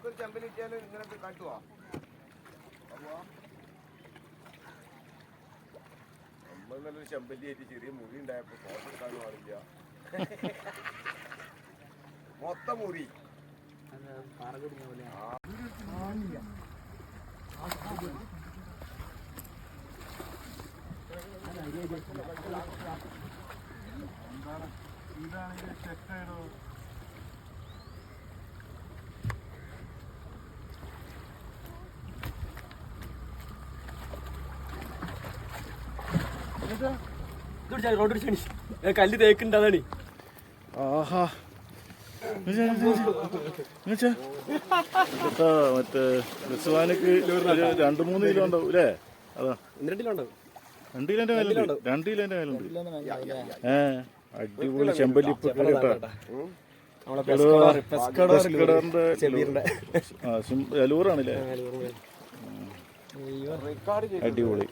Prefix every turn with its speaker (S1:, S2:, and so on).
S1: നമുക്കൊരു ചെമ്പല് കിട്ടിയാലും ഇങ്ങനെ കാട്ടുവാ. നമ്മൾ നല്ലൊരു ചെമ്പല്ലി ആയിട്ട് ചെറിയ മുറി ഉണ്ടായപ്പോ ഫോട്ടോ എടുക്കാനും പാടില്ല. മൊത്തം മുറി ഇതാണെങ്കിൽ ചെക്കായിടോ.
S2: കല്ല് തേക്കുണ്ട് അതാണ്.
S3: ആഹാ മറ്റേ റിസ്വാനക്ക് 2-3 കിലോ ഉണ്ടാവും അല്ലേ? അതാ 2 കിലോന്റെ മേലുണ്ട്. 2 കിലോന്റെ മേലുണ്ട്. അടിപൊളി ചെമ്പല്ലി ഇപ്പൊ കേട്ടാ. അലൂറാണല്ലേ? അടിപൊളി.